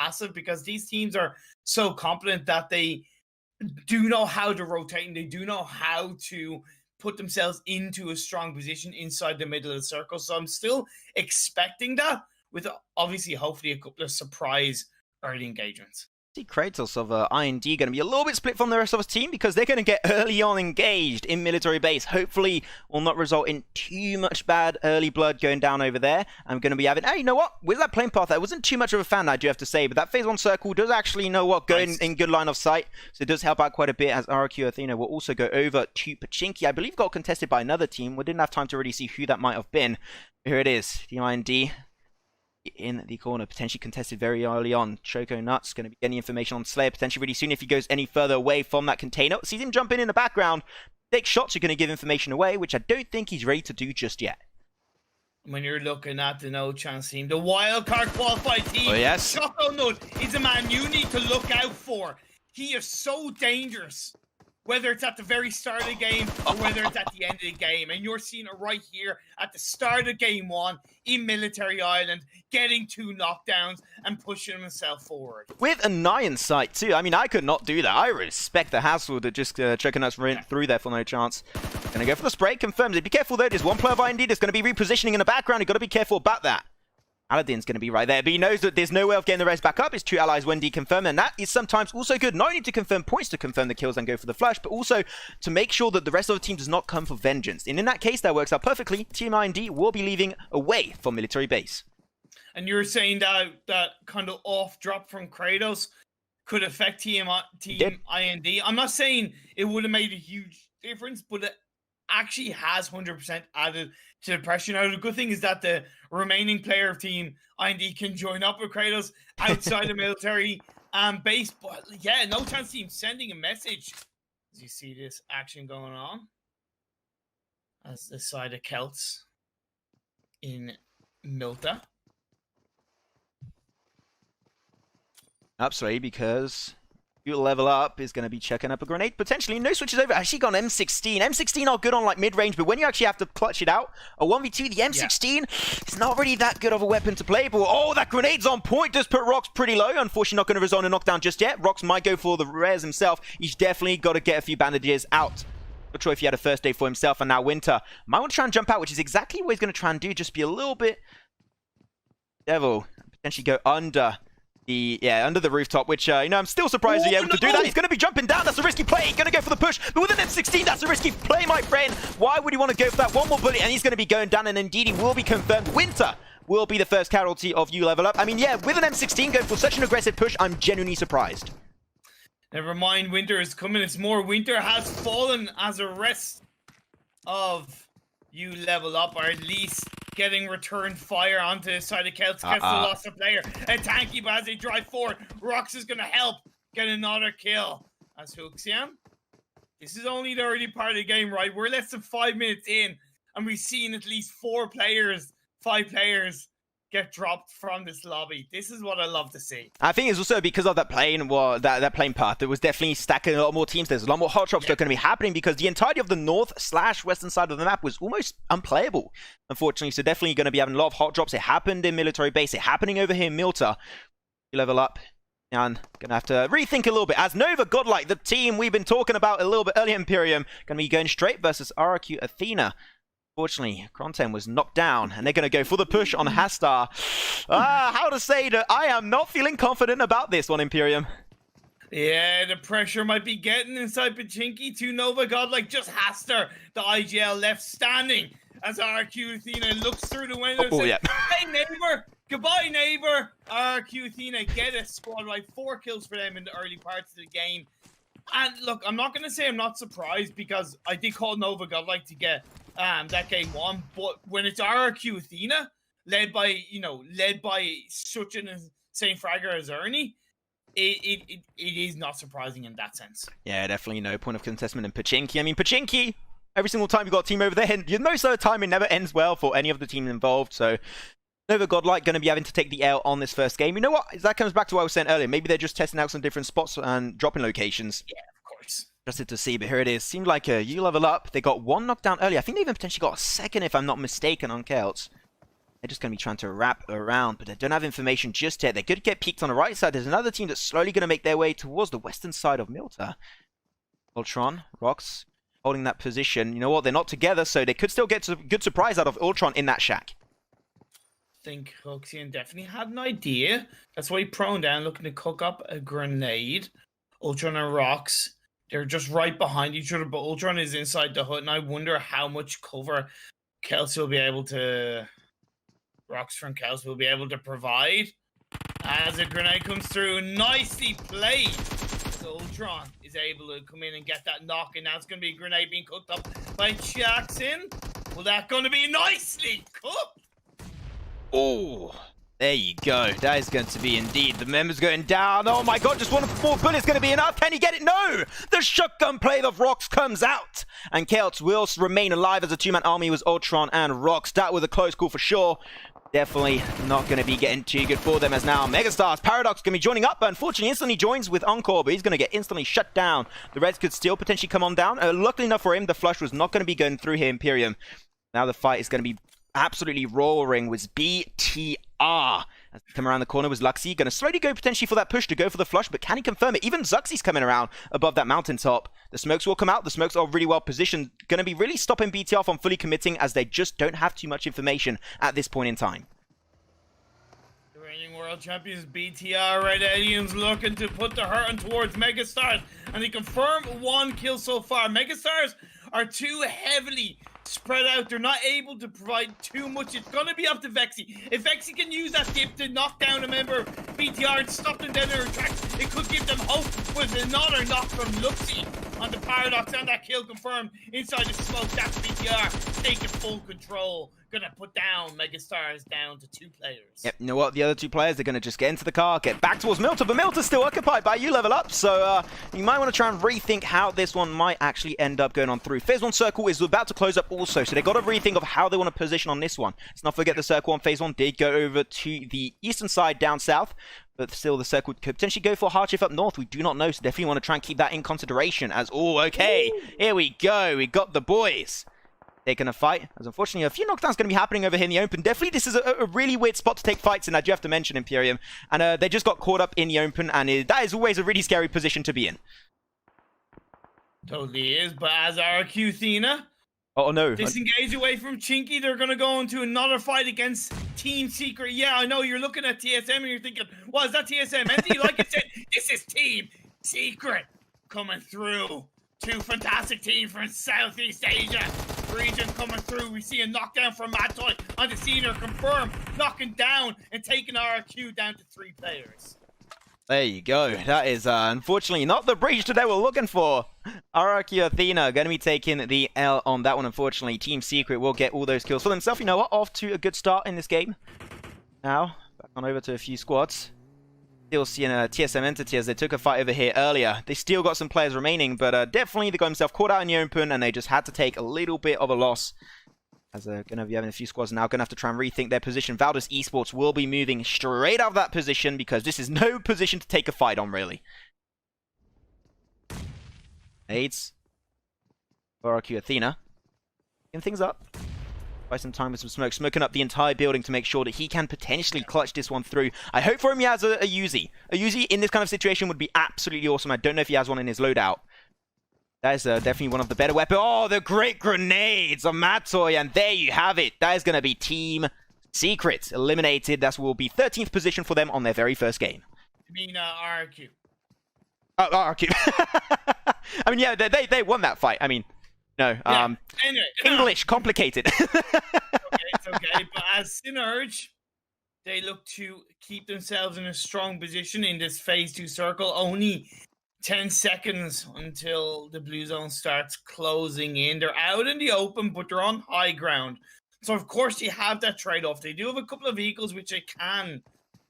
passive, because these teams are so competent that they do know how to rotate and they do know how to put themselves into a strong position inside the middle of the circle. So I'm still expecting that, with obviously hopefully a couple of surprise early engagements. Kratos of IND going to be a little bit split from the rest of his team because they're going to get early on engaged in military base. Hopefully will not result in too much bad early blood going down over there. I'm going to be having, hey, you know what, with that plane path, I wasn't too much of a fan, I do have to say, but that phase 1 circle does actually, you know what, go in good line of sight, so it does help out quite a bit, as RQ Athena will also go over to Pachinki. I believe got contested by another team. We didn't have time to really see who that might have been. Here it is, the IND in the corner, potentially contested very early on. Choco Nuts going to be getting information on Slayer potentially really soon if he goes any further away from that container. Sees him jump in the background. Big shots are going to give information away, which I don't think he's ready to do just yet. When you're looking at the no chance team, the wildcard qualified team, oh, yes. Choco Nut is a man you need to look out for. He is so dangerous, whether it's at the very start of the game or whether it's at the end of the game. And you're seeing it right here at the start of game 1 in Military Island, getting 2 knockdowns and pushing himself forward. With a 9 sight too. I mean, I could not do that. I respect the hassle to just checking us through there for no chance. Gonna go for the spray, confirms it. Be careful though, there's one player of IND that's going to be repositioning in the background. You've got to be careful about that. Aladdin's going to be right there, but he knows that there's no way of getting the rest back up. His 2 allies when deconfirmed, and that is sometimes also good. Not only to confirm points to confirm the kills and go for the flush, but also to make sure that the rest of the team does not come for vengeance. And in that case, that works out perfectly. Team IND will be leaving away from military base. And you're saying that that kind of off drop from Kratos could affect Team IND. I'm not saying it would have made a huge difference, but it actually has 100% added to the pressure. Now, the good thing is that the remaining player of Team IND can join up with Kratos outside the military base. But yeah, no chance team sending a message. As you see this action going on, as the side of Celts in Milta. Absolutely, because you level up is going to be checking up a grenade. Potentially, no switches over. Actually got an M16. M16 are good on like mid-range, but when you actually have to clutch it out, a 1v2, the M16 is not really that good of a weapon to play. But oh, that grenade's on point. Does put Rox pretty low. Unfortunately, not going to result in a knockdown just yet. Rox might go for the res himself. He's definitely got to get a few bandages out. Not sure if he had a first aid for himself, and now Winter might want to try and jump out, which is exactly what he's going to try and do. Just be a little bit devil. Potentially go under under the rooftop, which, you know, I'm still surprised he's able to do that. He's going to be jumping down. That's a risky play. He's going to go for the push. But with an M16, that's a risky play, my friend. Why would he want to go for that? One more bullet, and he's going to be going down, and indeed he will be confirmed. Winter will be the first casualty of you level up. I mean, yeah, with an M16 going for such an aggressive push, I'm genuinely surprised. Never mind, Winter is coming. It's more. Winter has fallen as a rest of you level up, or at least getting return fire onto the side of Celts. Celts lost a player. A tanky, but as they drive forward, Rox is going to help get another kill. As Huxiam, this is only the early part of the game, right? We're less than 5 minutes in, and we've seen at least 5 players get dropped from this lobby. This is what I love to see. I think it's also because of that plane, that plane path. It was definitely stacking a lot more teams. There's a lot more hot drops that are going to be happening because the entirety of the north/western side of the map was almost unplayable, unfortunately. So definitely going to be having a lot of hot drops. It happened in military base. It happening over here in Milta. You level up. And going to have to rethink a little bit. As Nova Godlike, the team we've been talking about a little bit earlier in Imperium, going to be going straight versus RQ Athena. Unfortunately, Kronten was knocked down, and they're going to go for the push on Hastar. How to say that I am not feeling confident about this one, Imperium. Yeah, the pressure might be getting inside Pachinki to Nova Godlike. Just Hastar, the IGL left standing as RQ Athena looks through the window and says, hey, neighbor, goodbye, neighbor. RQ Athena get a squad right. 4 kills for them in the early parts of the game. And look, I'm not going to say I'm not surprised because I did call Nova Godlike to get that game 1, but when it's RQ Athena, led by such an insane fragger as Ernie, it is not surprising in that sense. Yeah, definitely no point of contestment in Pachinki. I mean, Pachinki, every single time you've got a team over there, most of the time it never ends well for any of the team involved, so Nova Godlike going to be having to take the L on this first game. You know what? That comes back to what I was saying earlier. Maybe they're just testing out some different spots and dropping locations. Yeah, of course. Interested to see, but here it is. Seemed like you level up. They got 1 knockdown early. I think they even potentially got a second, if I'm not mistaken, on Celts. They're just going to be trying to wrap around, but they don't have information just yet. They could get peeked on the right side. There's another team that's slowly going to make their way towards the western side of Milta. Ultron, Rox, holding that position. You know what? They're not together, so they could still get a good surprise out of Ultron in that shack. I think Huxian definitely had an idea. That's why he prone down, looking to cook up a grenade. Ultron and Rox, they're just right behind each other, but Ultron is inside the hut, and I wonder how much cover Kelsey will be able to... Rox from Kelsey will be able to provide. As a grenade comes through, nicely played. So Ultron is able to come in and get that knock, and now it's going to be a grenade being cooked up by Jackson. Well, that's going to be nicely cooked. Oh, there you go. That is going to be indeed. The members going down. Oh my god, just one of 4 bullets going to be enough. Can he get it? No! The shotgun play of Rox comes out. And Chaos will remain alive as a 2-man army with Ultron and Rox. That was a close call for sure. Definitely not going to be getting too good for them as now Megastars Paradox going to be joining up, but unfortunately instantly joins with Encore, but he's going to get instantly shut down. The Reds could still potentially come on down. Luckily enough for him, the flush was not going to be going through here, Imperium. Now the fight is going to be absolutely roaring with BTR. As they come around the corner with Luxie, going to slowly go potentially for that push to go for the flush, but can he confirm it? Even Zuxie's coming around above that mountaintop. The smokes will come out. The smokes are really well positioned. Going to be really stopping BTR from fully committing as they just don't have too much information at this point in time. The reigning world champions BTR Red Aliens looking to put the hurt on towards Megastars, and they confirm 1 kill so far. Megastars are too heavily spread out. They're not able to provide too much. It's going to be up to Vexy. If Vexy can use that dip to knock down a member of BTR and stop them down their tracks, it could give them hope with another knock from Luxie on the Paradox, and that kill confirmed inside the smoke. That's BTR taking full control. Gonna put down Megastars down to 2 players. Yep, you know what? The other 2 players, they're gonna just get into the car, get back towards Milta, but Milta's still occupied by you level up, so you might want to try and rethink how this one might actually end up going on through. Phase 1 circle is about to close up also, so they've got to rethink of how they want to position on this one. Let's not forget the circle on Phase 1 did go over to the eastern side down south, but still the circle could potentially go for a hard shift up north. We do not know, so definitely want to try and keep that in consideration as, oh, okay, here we go. We got the boys taking a fight, as unfortunately a few knockdowns going to be happening over here in the open. Definitely this is a really weird spot to take fights in, I do have to mention, Imperium. And they just got caught up in the open, and that is always a really scary position to be in. Totally is, but as RQ Athena oh no, disengage away from Chinky, they're going to go into another fight against Team Secret. Yeah, I know you're looking at TSM and you're thinking, what is that TSM? And like I said, this is Team Secret coming through. 2 fantastic teams from Southeast Asia region coming through. We see a knockdown from Macth on the senior, confirmed, knocking down and taking RQ down to 3 players. There you go. That is unfortunately not the breach that they were looking for. RQ Athena going to be taking the L on that one, unfortunately. Team Secret will get all those kills for themselves. You know what? Off to a good start in this game. Now, back on over to a few squads. Still seeing a TSM entity as they took a fight over here earlier. They still got some players remaining, but definitely they got themselves caught out in the open, and they just had to take a little bit of a loss. As they're going to be having a few squads now, going to have to try and rethink their position. Valdez Esports will be moving straight out of that position because this is no position to take a fight on, really. Aids for RQ Athena. Picking things up. Buy some time with some smoke, smoking up the entire building to make sure that he can potentially clutch this one through. I hope for him he has a Uzi. A Uzi in this kind of situation would be absolutely awesome. I don't know if he has one in his loadout. That is definitely one of the better weapons. Oh, the great grenades of Matoy, and there you have it. That is going to be Team Secret eliminated. That will be 13th position for them on their very first game. You mean RQ? Oh, RQ. I mean, yeah, they won that fight. I mean, no. Yeah. Anyway, English, complicated. It's okay. But as Synerge, they look to keep themselves in a strong position in this Phase 2 circle. Only 10 seconds until the blue zone starts closing in. They're out in the open, but they're on high ground. So, of course, you have that trade-off. They do have a couple of vehicles which they can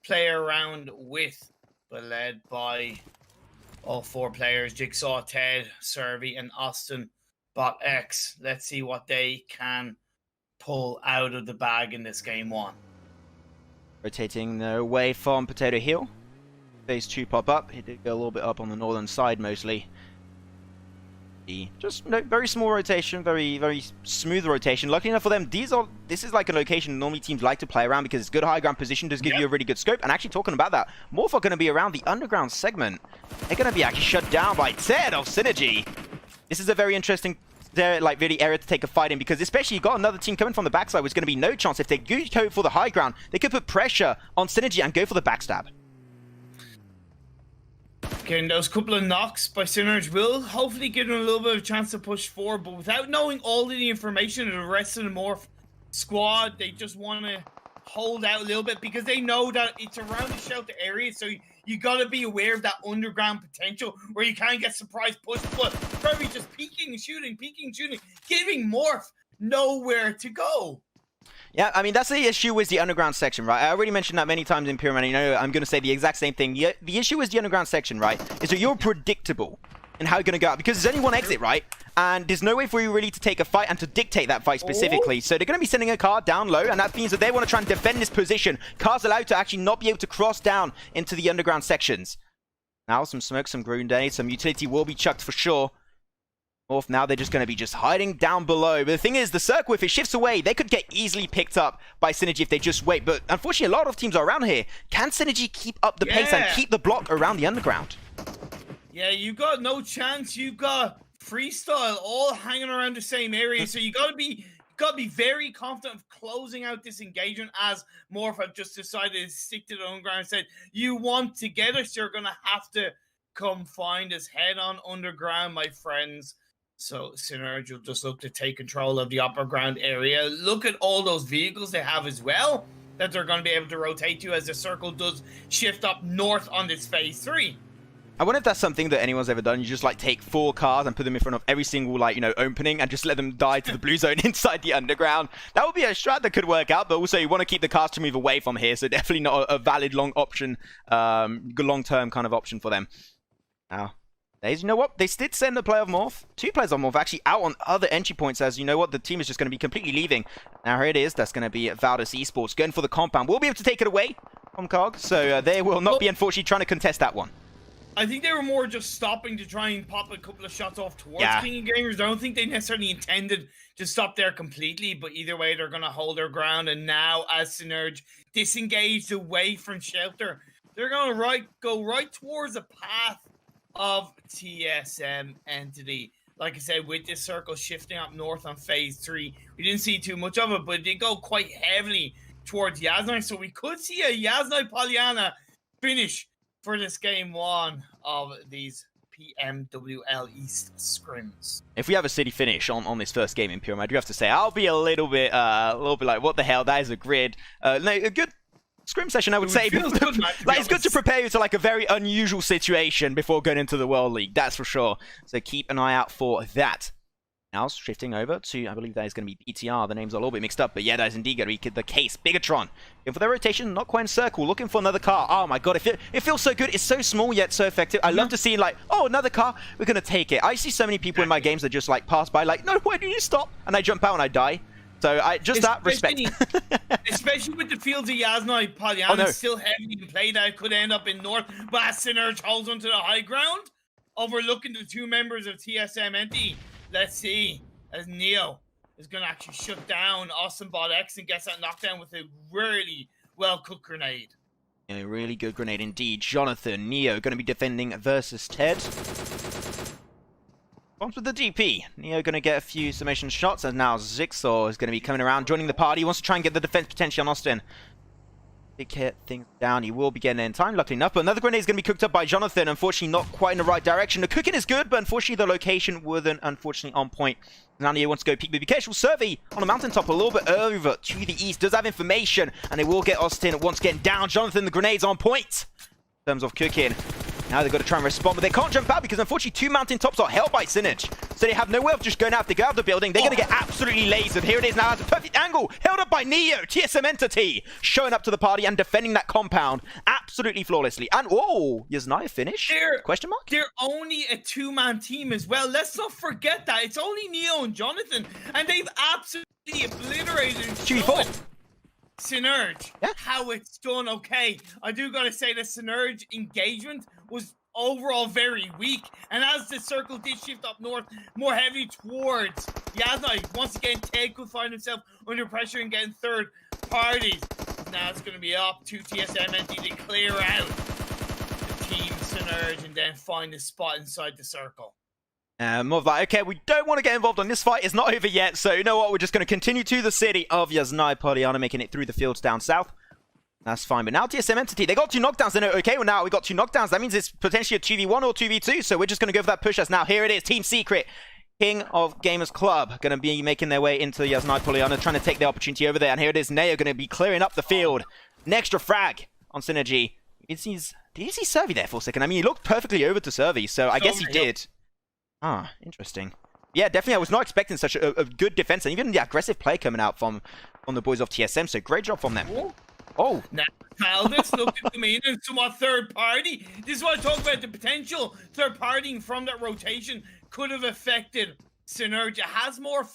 play around with, but led by all 4 players, Jigsaw, Ted, Servi, and Austin. Bot X. Let's see what they can pull out of the bag in this game 1. Rotating away from Potato Hill. Phase 2 pop up. He did go a little bit up on the northern side mostly. Just very small rotation, very smooth rotation. Luckily enough for them, this is like a location normally teams like to play around because it's good high ground position, does give you a really good scope. And actually talking about that, Morph are going to be around the underground segment. They're going to be actually shut down by Ted of Synergy. This is a very interesting really area to take a fight in, because especially you got another team coming from the backside, which is going to be no chance. If they go for the high ground, they could put pressure on Synergy and go for the backstab. Getting those couple of knocks by Synergy will hopefully give them a little bit of a chance to push forward, but without knowing all of the information of the rest of the Morph squad, they just want to hold out a little bit because they know that it's around the shelter area, so you got to be aware of that underground potential where you can get surprise push, but probably just peeking and shooting, giving Morph nowhere to go. Yeah, I mean, that's the issue with the underground section, right? I already mentioned that many times in Pyramid. You know, I'm going to say the exact same thing. The issue with the underground section, right, is that you're predictable in how you're going to go out, because there's only one exit, right? And there's no way for you really to take a fight and to dictate that fight specifically. So they're going to be sending a car down low, and that means that they want to try and defend this position. Cars allowed to actually not be able to cross down into the underground sections. Now some smoke, some grenades, some utility will be chucked for sure. Morph, now they're just going to be just hiding down below. But the thing is, the circle, if it shifts away, they could get easily picked up by Synergy if they just wait. But unfortunately, a lot of teams are around here. Can Synergy keep up the pace and keep the block around the underground? Yeah, you got no chance. You got Freestyle all hanging around the same area. So you got to be very confident of closing out this engagement, as Morph have just decided to stick to the underground and said, you want to get us, you're going to have to come find us head on underground, my friends. So Synergy will just look to take control of the upper ground area. Look at all those vehicles they have as well that they're going to be able to rotate to as the circle does shift up north on this phase 3. I wonder if that's something that anyone's ever done. You just like take 4 cars and put them in front of every single opening and just let them die to the blue zone inside the underground. That would be a strat that could work out, but also you want to keep the cars to move away from here, so definitely not a valid long option, long-term kind of option for them. Now, you know what? They did send a player of Morph. 2 players of Morph actually out on other entry points, as you know what? The team is just going to be completely leaving. Now here it is. That's going to be Valdus Esports going for the compound. We'll be able to take it away from Cog, so they will not be unfortunately trying to contest that one. I think they were more just stopping to try and pop a couple of shots off towards King of Gamers. I don't think they necessarily intended to stop there completely, but either way, they're going to hold their ground. And now, as Synergy disengaged away from shelter, they're going to go right towards the path of TSM entity. Like I said, with this circle shifting up north on phase 3, we didn't see too much of it, but it did go quite heavily towards Yasnai. So we could see a Yasnai Pollyanna finish for this game 1 of these Pmwl East scrims. If we have a city finish on this first game in Pyramid, I do have to say I'll be a little bit like, what the hell? That is a grid. No, a good scrim session, I would say. It's good to prepare you to like a very unusual situation before going into the World League. That's for sure. So keep an eye out for that. Now shifting over to, I believe that is going to be BTR. The names are a little bit mixed up, but yeah, that is indeed going to be the case. Bigatron. And for their rotation, not quite in circle, looking for another car. Oh my god, it feels so good. It's so small yet so effective. I love to see like, oh, another car. We're going to take it. I see so many people in my games that just like pass by like, no, why do you stop? And I jump out and I die. So respect. Especially with the fields of Yasnai Pollyanna still heavily played out, could end up in north, but as Synergy holds onto the high ground, overlooking the 2 members of TSM entity. Let's see, as Neo is going to actually shut down Austin Bot X and gets that knockdown with a really well-cooked grenade. A really good grenade indeed. Jonathan, Neo going to be defending versus Ted. Bombs with the DP. Neo going to get a few summation shots, and now Zigsaw is going to be coming around, joining the party. He wants to try and get the defense potential on Austin. Big hit things down. He will be getting in time, luckily enough. But another grenade is going to be cooked up by Jonathan. Unfortunately, not quite in the right direction. The cooking is good, but unfortunately, the location wasn't, unfortunately, on point. Now Neo wants to go peek, but be careful. Survey on a mountaintop a little bit over to the east. Does have information, and they will get Austin once getting down. Jonathan, the grenade's on point in terms of cooking. Now they've got to try and respond, but they can't jump out because unfortunately 2 mountaintops are held by Synergy. So they have no way of just going out. If they go out of the building, they're going to get absolutely lasered. Here it is now at a perfect angle, held up by Neo. TSM entity showing up to the party and defending that compound absolutely flawlessly. And whoa, Yasnai finish? Question mark? They're only a 2-man team as well. Let's not forget that. It's only Neo and Jonathan, and they've absolutely obliterated 2v4. Synergy, how it's done. Okay, I do gotta say the Synergy engagement was overall very weak. And as the circle did shift up north, more heavy towards Yasnai, once again, Ted could find himself under pressure and getting third parties. Now it's going to be up to TSMNT to clear out the team Synerge and then find a spot inside the circle. More like, okay, we don't want to get involved on this fight. It's not over yet, so you know what? We're just going to continue to the city of Yasnai Polyana, making it through the fields down south. That's fine, but now TSM Entity, they got 2 knockdowns. They know, okay, well now we got 2 knockdowns. That means it's potentially a 2v1 or 2v2, so we're just going to go for that push us. Now here it is, Team Secret, King of Gamers Club, going to be making their way into Yasnai Polyana, trying to take the opportunity over there. And here it is, Neo going to be clearing up the field. An extra frag on Synergy. Did he see Servi there for a second? I mean, he looked perfectly over to Servi, so I guess he did. Ah, interesting. Yeah, definitely, I was not expecting such a good defense, and even the aggressive play coming out from the boys of TSM, so great job from them. Oh. Now, Valdez looked at the main and somewhat third party. This is what I talk about, the potential third partying from that rotation could have affected Synerge. It has more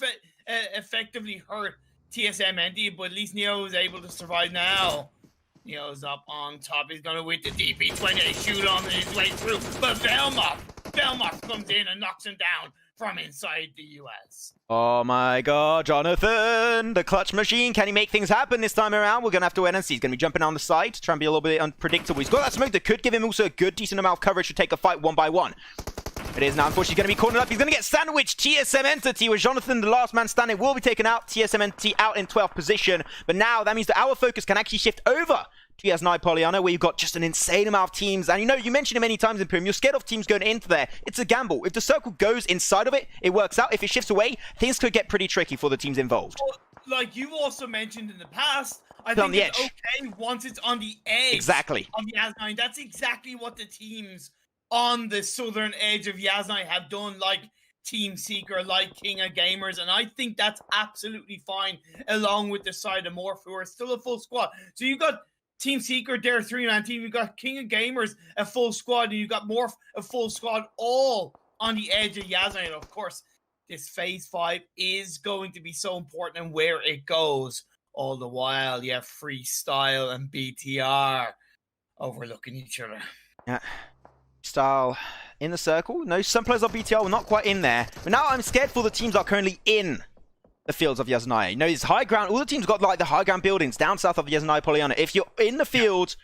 effectively hurt TSM ND, but at least Neo was able to survive now. Neo's up on top. He's going to with the DP-28 shoot on his way through, but Belmoth comes in and knocks him down from inside the US. Oh my god, Jonathan! The clutch machine, can he make things happen this time around? We're going to have to wait and see. He's going to be jumping down the side, trying to be a little bit unpredictable. He's got that smoke that could give him also a good, decent amount of coverage to take a fight 1 by 1. It is now, unfortunately, going to be cornered up. He's going to get sandwiched. TSM Entity with Jonathan, the last man standing, will be taken out. TSM Entity out in 12th position. But now that means that our focus can actually shift over to Yasnai Polyana, where you've got just an insane amount of teams. And you mentioned it many times in Prim, you're scared of teams going into there. It's a gamble. If the circle goes inside of it, it works out. If it shifts away, things could get pretty tricky for the teams involved. Well, like you've also mentioned in the past, I think it's okay once it's on the edge of Yasnai. That's exactly what the teams on the southern edge of Yasnai have done, like Team Seeker, like King of Gamers, and I think that's absolutely fine, along with the side of Morph, who are still a full squad. So you've got Team Seeker, their 3-man team, you've got King of Gamers, a full squad, and you've got Morph, a full squad, all on the edge of Yasnai. And of course, this Phase 5 is going to be so important and where it goes. All the while, you have Freestyle and BTR overlooking each other. Yeah. Style in the circle. No, some players of BTR were not quite in there. But now I'm scared for the teams that are currently in the fields of Yasnai. It's high ground. All the teams got like the high ground buildings down south of Yasnai Polyana. If you're in the field,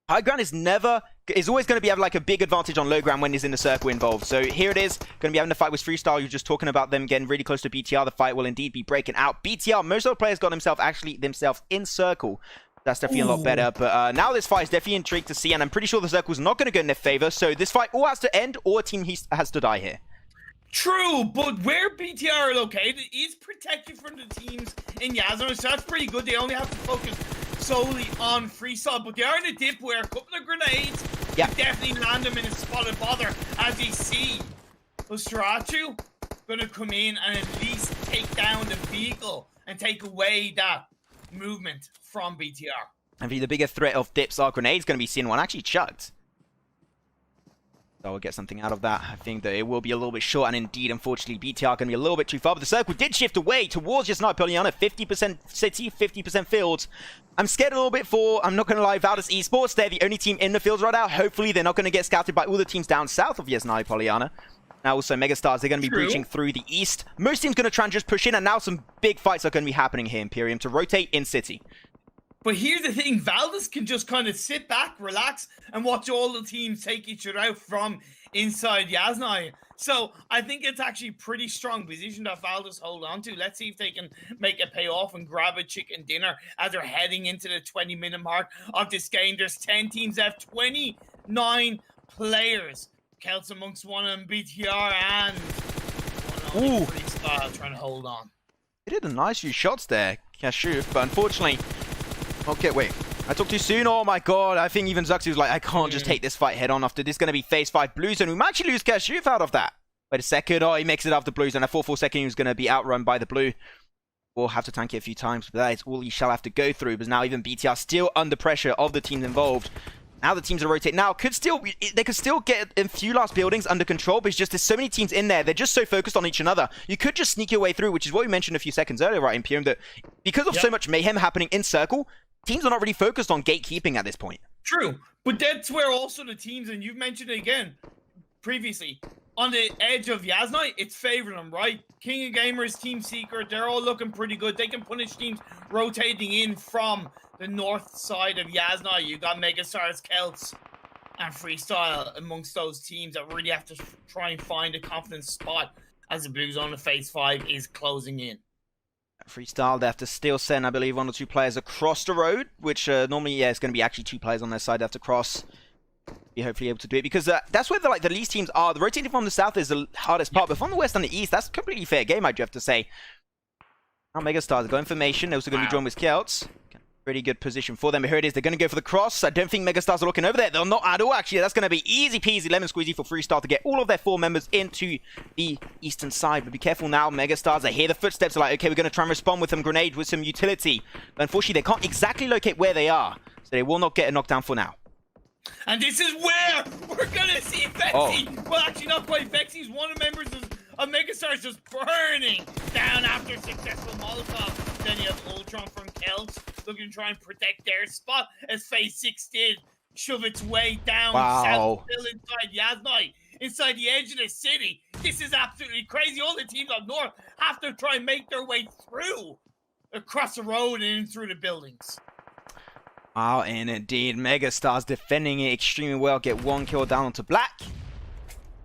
high ground is always going to have like a big advantage on low ground when there's in the circle involved. So here it is, going to be having a fight with Freestyle. You're just talking about them getting really close to BTR. The fight will indeed be breaking out. BTR, most of the players got themselves in circle. That's definitely a lot better, but now this fight is definitely intrigued to see, and I'm pretty sure the circle's not going to go in their favor, so this fight all has to end, or a team has to die here. True, but where BTR are located is protected from the teams in Yasnai, so that's pretty good. They only have to focus solely on Freestyle, but they are in a dip where a couple of grenades definitely land them in a spot of bother, as you see Usurachu going to come in and at least take down the vehicle and take away that movement from BTR. I think the bigger threat of dips are grenades going to be seen one actually chucked. So we'll get something out of that. I think that it will be a little bit short, and indeed, unfortunately, BTR going to be a little bit too far. But the circle did shift away towards Yasnai Polyana. 50% city, 50% fields. I'm scared a little bit for, I'm not going to lie, Valdez Esports. They're the only team in the fields right now. Hopefully, they're not going to get scouted by all the teams down south of Yasnai Polyana. Now also Megastars, they're going to be breaching through the east. Most teams going to try and just push in, and now some big fights are going to be happening here, Imperium, to rotate in city. But here's the thing, Valdez can just kind of sit back, relax, and watch all the teams take each other out from inside Yasnai. So I think it's actually pretty strong position that Valdez hold on to. Let's see if they can make it pay off and grab a chicken dinner as they're heading into the 20-minute mark of this game. There's 10 teams that have 29 players. Counts amongst one of them, BTR and one Freestyle trying to hold on. He did a nice few shots there, Kashuf, but unfortunately... Okay, wait. I talked too soon? Oh my god, I think even Zuxi was like, I can't just take this fight head on after this is going to be Phase 5 Blue Zone. We might actually lose Kashuf out of that. Wait a second. Oh, he makes it out of the Blue Zone. I thought for a second he was going to be outrun by the Blue. We'll have to tank it a few times, but that is all he shall have to go through. Because now even BTR still under pressure of the teams involved. Now the teams are rotating. Now, they could still get a few last buildings under control, but it's just there's so many teams in there. They're just so focused on each another. You could just sneak your way through, which is what we mentioned a few seconds earlier, right, Imperium, that because of so much mayhem happening in circle, teams are not really focused on gatekeeping at this point. True, but that's where also the teams, and you've mentioned it again previously, on the edge of Yasnai, it's favoring them, right? King of Gamers, Team Secret, they're all looking pretty good. They can punish teams rotating in from the north side of Yasnai. You got Megastars, Celts, and Freestyle amongst those teams that really have to try and find a confident spot as the Blue Zone of Phase 5 is closing in. Freestyle, they have to still send, I believe, 1 or 2 players across the road, which normally, yeah, it's going to be actually 2 players on their side they have to cross. Be hopefully able to do it, because that's where the least teams are. The rotating from the south is the hardest part, but from the west and the east, that's a completely fair game, I do have to say. Now Megastars got information. They're also going to be joined with Celts. Pretty good position for them. But here it is. They're going to go for the cross. I don't think Megastars are looking over there. They're not at all, actually. That's going to be easy peasy lemon squeezy for Freestyle to get all of their 4 members into the eastern side. But be careful now, Megastars. They hear the footsteps. They're like, okay, we're going to try and respond with some grenade, with some utility. But unfortunately, they can't exactly locate where they are. So they will not get a knockdown for now. And this is where we're going to see Vexy. Oh. Well, actually, not quite. Vexy's one of the members of Megastars just burning down after a successful Molotov. Then you have Ultron from Celts looking to try and protect their spot as Phase 6 did shove its way down south, still inside Yasnai, inside the edge of the city. This is absolutely crazy. All the teams up north have to try and make their way through, across the road and in through the buildings. Wow, and indeed, Megastars defending it extremely well. Get 1 kill down onto Black.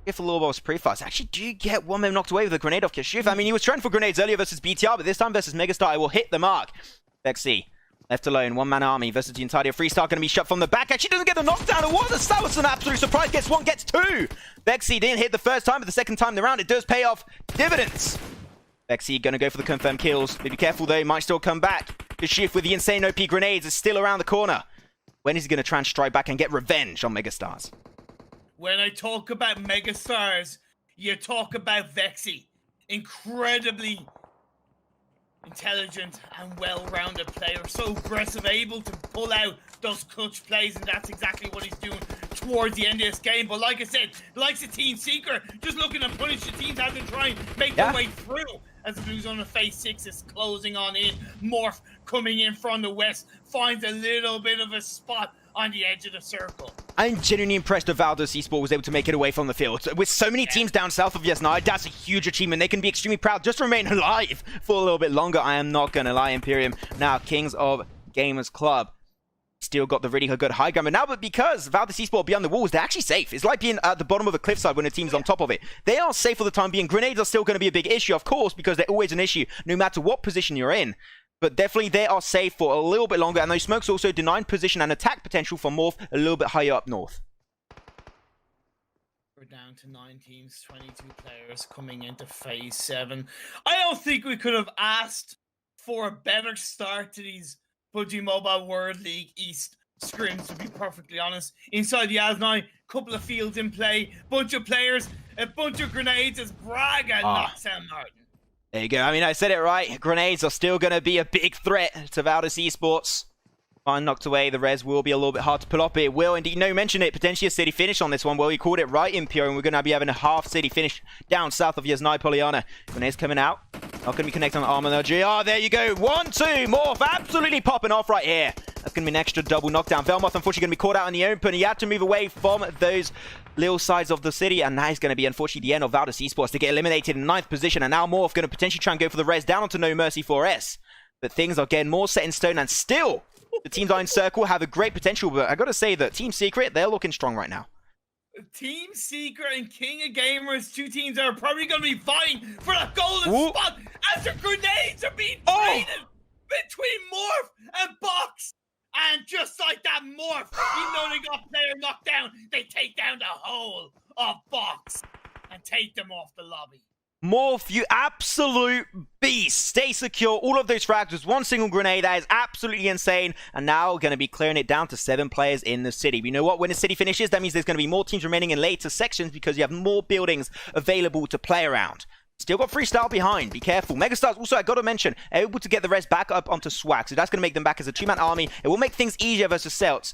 If a little bit was pretty fast. Actually, do you get 1 man knocked away with a grenade off Kashif? I mean, he was trying for grenades earlier versus BTR, but this time versus Megastar, I will hit the mark. Vexy, left alone, 1-man army versus the entirety of Freestyle, going to be shut from the back. Actually doesn't get the knockdown. It was that was an absolute surprise. Gets 1, gets 2. Vexy didn't hit the first time, but the second time around, it does pay off dividends. Vexy going to go for the confirmed kills. Be careful though, he might still come back. Kashif with the insane OP grenades is still around the corner. When is he going to try and strike back and get revenge on Megastars? When I talk about Megastars, you talk about Vexy. Incredibly intelligent and well-rounded player. So aggressive, able to pull out those clutch plays, and that's exactly what he's doing towards the end of this game. But like I said, the likes of Team Seeker, just looking to punish the teams have to try and make their way through. As the Blue Zone of Phase 6 is closing on in. Morph coming in from the west, finds a little bit of a spot on the edge of the circle. I'm genuinely impressed that Valdos Esports was able to make it away from the field. With so many teams down south of Yasnai, that's a huge achievement. They can be extremely proud just to remain alive for a little bit longer. I am not going to lie, Imperium. Now, Kings of Gamers Club. Still got the really good high ground, but now, but because Valdos Esports are beyond the walls, they're actually safe. It's like being at the bottom of a cliffside when the team's on top of it. They are safe for the time being. Grenades are still going to be a big issue, of course, because they're always an issue, no matter what position you're in. But definitely they are safe for a little bit longer, and those smokes also denying position and attack potential for Morph a little bit higher up north. We're down to 9 teams, 22 players coming into Phase 7. I don't think we could have asked for a better start to these PUBG Mobile World League East scrims, to be perfectly honest. Inside the Yasnai, couple of fields in play, bunch of players, a bunch of grenades as Braga knocks Sam Martin. There you go. I mean, I said it right. Grenades are still going to be a big threat to Valdos Esports. Fine, knocked away. The res will be a little bit hard to pull up. It will indeed. No, mention it. Potentially a city finish on this one. Well, we called it right, Imperium. We're going to be having a half city finish down south of Yasnai Polyana. Grenades coming out. Not going to be connected on the armor though. GR, there you go. 1, 2. Morph absolutely popping off right here. That's going to be an extra double knockdown. Velmoth, unfortunately, going to be caught out in the open. He had to move away from those little sides of the city, and that is going to be, unfortunately, the end of Valdos Esports to get eliminated in 9th position. And now Morph going to potentially try and go for the res down onto No Mercy 4S. But things are getting more set in stone, and still, the teams are in circle, have a great potential. But I got to say that Team Secret, they're looking strong right now. Team Secret and King of Gamers, 2 teams that are probably going to be vying for that golden spot as the grenades are being traded between Morph and Box. And just like that, Morph, even though they got player knocked down, they take down the whole of Box and take them off the lobby. Morph, you absolute beast. Stay secure. All of those frags with 1 single grenade. That is absolutely insane. And now going to be clearing it down to 7 players in the city. But you know what? When the city finishes, that means there's going to be more teams remaining in later sections because you have more buildings available to play around. Still got Freestyle behind. Be careful. Megastars also, I got to mention, able to get the rest back up onto Swag. So that's going to make them back as a 2-man army. It will make things easier versus Celts.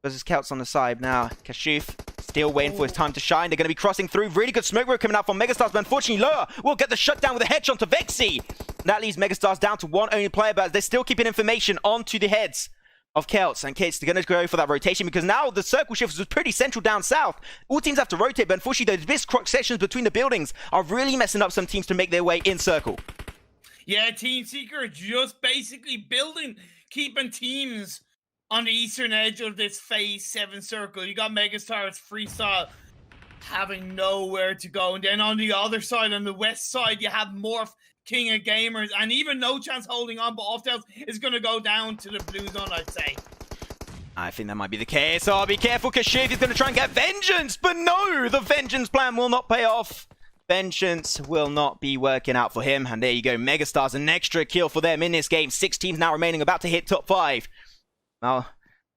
Versus Celts on the side now. Kashif still waiting for his time to shine. They're going to be crossing through. Really good smoke road coming out from Megastars, but unfortunately Loa will get the shutdown with a headshot to Vexy. That leaves Megastars down to 1 only player, but they're still keeping information onto the heads. of Celts, and Celts are going to go for that rotation because now the circle shift was pretty central down south. All teams have to rotate, but unfortunately those missed cross sections between the buildings are really messing up some teams to make their way in circle. Yeah, Team Seeker just basically building, keeping teams on the eastern edge of this phase 7 circle. You got Megastar's freestyle having nowhere to go, and then on the other side, on the west side, you have Morph, King of Gamers, and even No Chance holding on, but Offtails is going to go down to the blue zone, I'd say. I think that might be the case. Oh, be careful, Kashif is going to try and get vengeance, but no, the vengeance plan will not pay off. Vengeance will not be working out for him, and there you go, Megastars, an extra kill for them in this game. 6 teams now remaining, about to hit top 5. Well,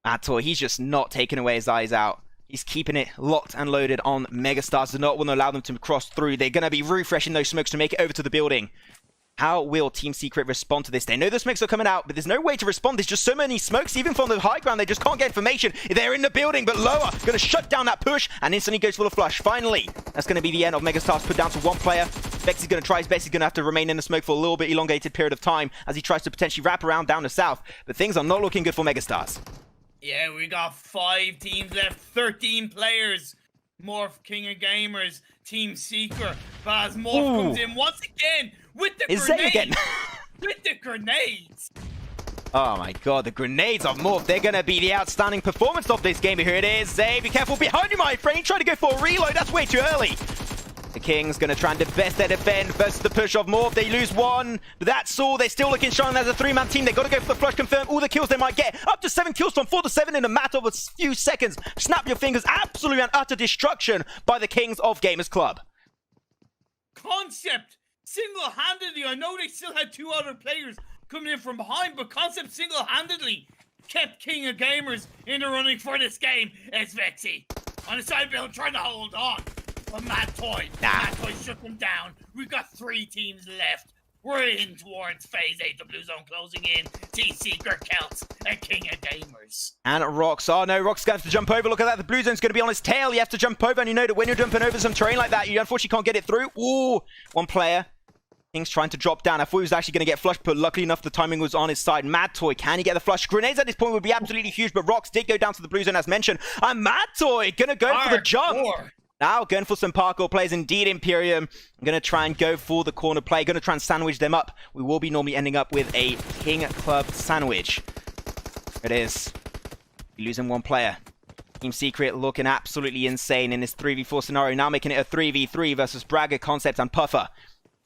Ator, he's just not taking away his eyes out. He's keeping it locked and loaded on Megastars. Do not want to allow them to cross through. They're going to be refreshing those smokes to make it over to the building. How will Team Secret respond to this? They know the smokes are coming out, but there's no way to respond. There's just so many smokes, even from the high ground. They just can't get information. They're in the building, but Lower going to shut down that push and instantly goes for the flush. Finally, that's going to be the end of Megastars put down to 1 player. Vex is going to try his best. He's going to have to remain in the smoke for a little bit elongated period of time as he tries to potentially wrap around down the south. But things are not looking good for Megastars. Yeah, we got 5 teams left, 13 players. Morph, King of Gamers, Team Seeker. But as Morph comes in once again with the grenades. With the grenades. Oh my god, the grenades of Morph. They're going to be the outstanding performance of this game. Here it is. Zay, be careful behind you, my friend. Try to go for a reload. That's way too early. The Kings going to try and best their defend versus the push of Morph. They lose 1, but that's all. They're still looking strong as a 3-man team. They've got to go for the flush, confirm all the kills they might get. Up to 7 kills from 4 to 7 in a matter of a few seconds. Snap your fingers. Absolute and utter destruction by the Kings of Gamers Club. Concept, single-handedly. I know they still had 2 other players coming in from behind, but Concept single-handedly kept King of Gamers in the running for this game. It's Vexy on the side build trying to hold on. But Mad Toy shook them down. We've got 3 teams left. We're in towards phase 8, the blue zone closing in. Team Secret, Celts, and King of Gamers. And Rox. Oh no, Rox going to have to jump over. Look at that. The blue zone's going to be on his tail. You have to jump over, and you know that when you're jumping over some terrain like that, you unfortunately can't get it through. Ooh, 1 player. King's trying to drop down. I thought he was actually going to get flushed, but luckily enough, the timing was on his side. Mad Toy, can he get the flush? Grenades at this point would be absolutely huge, but Rox did go down to the blue zone as mentioned. And Mad Toy going to go for the jump. Now going for some parkour plays indeed, Imperium. I'm going to try and go for the corner play. Going to try and sandwich them up. We will be normally ending up with a King Club sandwich. It is. Losing 1 player. Team Secret looking absolutely insane in this 3v4 scenario. Now making it a 3v3 versus Bragger, Concept, and Puffer.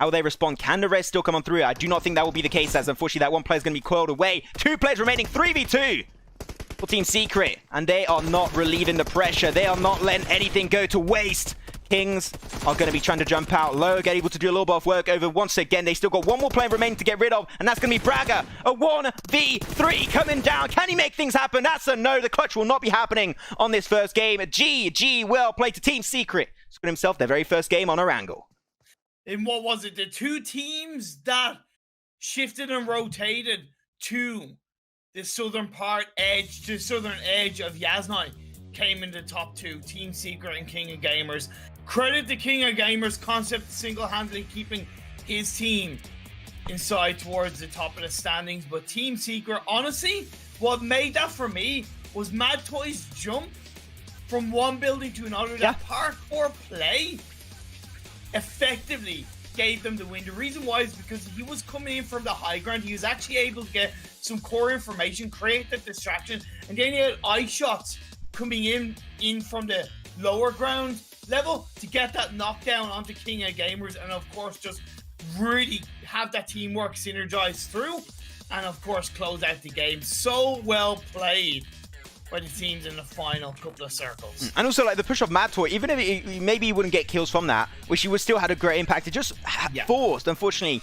How will they respond? Can the res still come on through? I do not think that will be the case, as unfortunately that 1 player is going to be coiled away. 2 players remaining, 3v2. For Team Secret, and they are not relieving the pressure. They are not letting anything go to waste. Kings are going to be trying to jump out low, get able to do a little bit of work over once again. They still got 1 more player remaining to get rid of, and that's going to be Bragger. A 1v3 coming down. Can he make things happen? That's a no. The clutch will not be happening on this first game. GG, well played to Team Secret. Scrim himself their very first game on Erangel. And what was it? The 2 teams that shifted and rotated to the southern edge of Yasnai came in the top 2, Team Secret and King of Gamers. Credit the King of Gamers, Concept single-handedly keeping his team inside towards the top of the standings, but Team Secret, honestly, what made that for me was Mad Toy's jump from 1 building to another. Yeah. That parkour play effectively gave them the win. The reason why is because he was coming in from the high ground. He was actually able to get some core information, create the distraction, and then he had eye shots coming in from the lower ground level to get that knockdown onto King of Gamers, and of course just really have that teamwork synergize through, and of course close out the game. So well played by the teams in the final couple of circles. And also, like, the push of Mad Toy, even if maybe he wouldn't get kills from that, which he would still had a great impact, it just forced, unfortunately,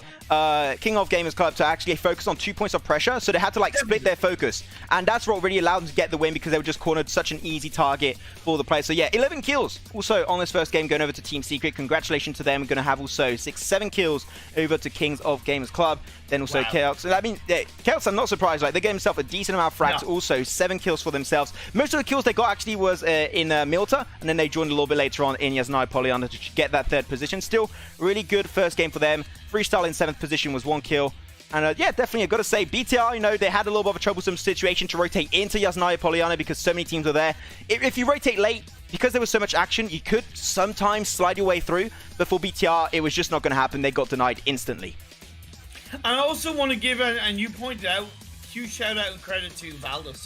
King of Gamers Club to actually focus on 2 points of pressure, so they had to, like, split their focus. And that's what really allowed them to get the win, because they were just cornered such an easy target for the players. So yeah, 11 kills also on this first game going over to Team Secret. Congratulations to them. We're going to have also 6-7 kills over to Kings of Gamers Club. Then also Celts. I mean, Celts, I'm not surprised. Like, they gave themselves a decent amount of frags. Also, 7 kills for themselves. Most of the kills they got actually was in Milta, and then they joined a little bit later on in Yasnai Polyana to get that 3rd position. Still, really good first game for them. Freestyle in 7th position was 1 kill. And yeah, definitely, I've got to say, BTR, you know, they had a little bit of a troublesome situation to rotate into Yasnaya Polyana because so many teams were there. If you rotate late, because there was so much action, you could sometimes slide your way through. But for BTR, it was just not going to happen. They got denied instantly. And I also want to give, and you pointed out, huge shout out and credit to Valdus.